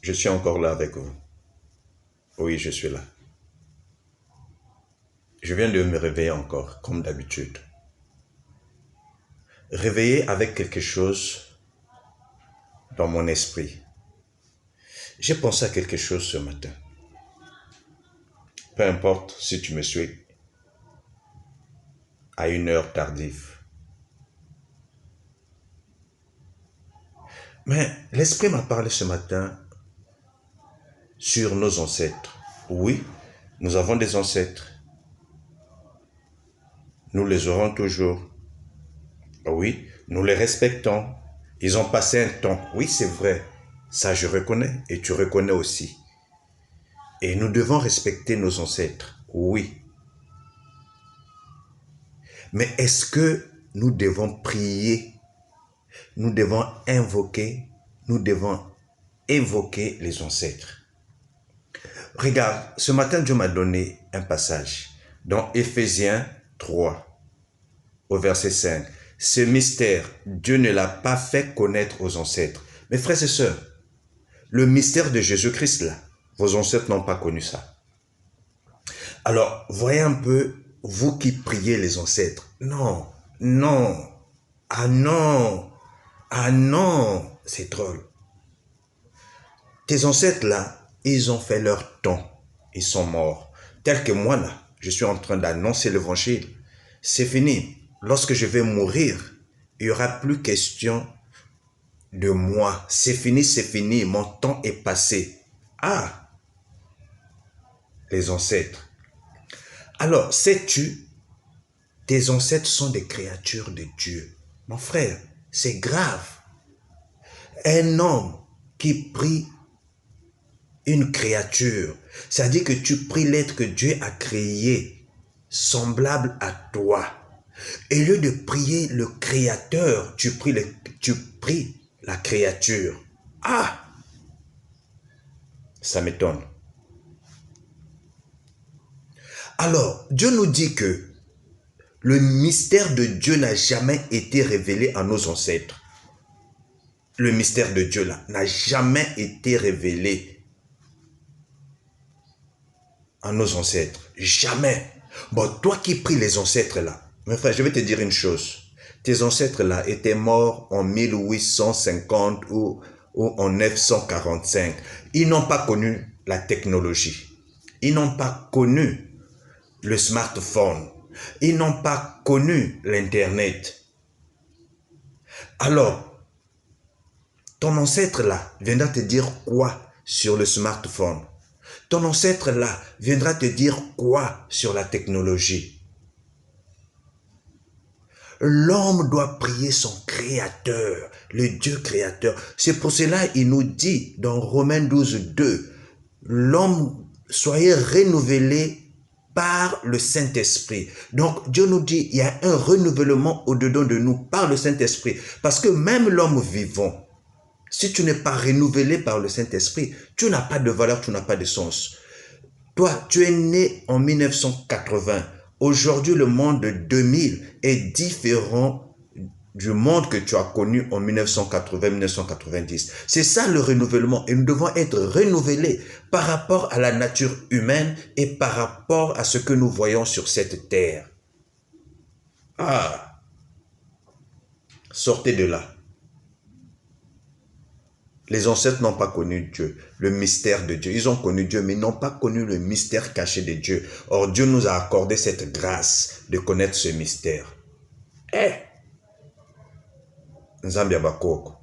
Je suis encore là avec vous. Oui, je suis là. Je viens de me réveiller encore, comme d'habitude. Réveillé avec quelque chose dans mon esprit. J'ai pensé à quelque chose ce matin. Peu importe si tu me suis à une heure tardive. Mais l'Esprit m'a parlé ce matin sur nos ancêtres. Oui, nous avons des ancêtres. Nous les aurons toujours. Oui, nous les respectons. Ils ont passé un temps. Oui, c'est vrai. Ça, je reconnais et tu reconnais aussi. Et nous devons respecter nos ancêtres. Oui. Mais est-ce que nous devons prier? Nous devons invoquer, nous devons évoquer les ancêtres. Regarde, ce matin, Dieu m'a donné un passage dans Éphésiens 3, au verset 5. Ce mystère, Dieu ne l'a pas fait connaître aux ancêtres. Mes frères et sœurs, le mystère de Jésus-Christ, là, vos ancêtres n'ont pas connu ça. Alors, voyez un peu, vous qui priez les ancêtres. Non, non, ah non, ah non, c'est drôle. Tes ancêtres là, ils ont fait leur temps. Ils sont morts. Tel que moi là, je suis en train d'annoncer l'évangile. C'est fini. Lorsque je vais mourir, il n'y aura plus question de moi. C'est fini, mon temps est passé. Ah, les ancêtres. Alors, sais-tu, tes ancêtres sont des créatures de Dieu. Mon frère, c'est grave. Un homme qui prie une créature, c'est-à-dire que tu pries l'être que Dieu a créé, semblable à toi. Et au lieu de prier le créateur, tu pries la créature. Ah, ça m'étonne. Alors, Dieu nous dit que le mystère de Dieu n'a jamais été révélé à nos ancêtres. Le mystère de Dieu là n'a jamais été révélé à nos ancêtres. Jamais. Bon, toi qui pries les ancêtres là, mes frères, je vais te dire une chose. Tes ancêtres là étaient morts en 1850 ou en 945. Ils n'ont pas connu la technologie. Ils n'ont pas connu le smartphone. Ils n'ont pas connu l'Internet. Alors, ton ancêtre là viendra te dire quoi sur le smartphone? Ton ancêtre là viendra te dire quoi sur la technologie? L'homme doit prier son créateur, le Dieu créateur. C'est pour cela qu'il nous dit dans Romains 12, 2, l'homme, soyez renouvelé par le Saint-Esprit. Donc Dieu nous dit, il y a un renouvellement au-dedans de nous par le Saint-Esprit. Parce que même l'homme vivant, si tu n'es pas renouvelé par le Saint-Esprit, tu n'as pas de valeur, tu n'as pas de sens. Toi, tu es né en 1980. Aujourd'hui, le monde de 2000 est différent du monde que tu as connu en 1980-1990. C'est ça le renouvellement. Et nous devons être renouvelés par rapport à la nature humaine et par rapport à ce que nous voyons sur cette terre. Ah, sortez de là. Les ancêtres n'ont pas connu Dieu, le mystère de Dieu. Ils ont connu Dieu, mais ils n'ont pas connu le mystère caché de Dieu. Or, Dieu nous a accordé cette grâce de connaître ce mystère. Nzambi Abakoko.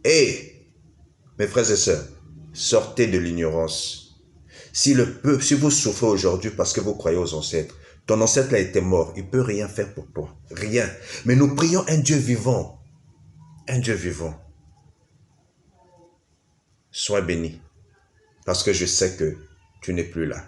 Mes frères et sœurs, sortez de l'ignorance. Si vous souffrez aujourd'hui parce que vous croyez aux ancêtres, ton ancêtre a été mort, il ne peut rien faire pour toi. Rien. Mais nous prions un Dieu vivant. Un Dieu vivant. Sois béni. Parce que je sais que tu n'es plus là.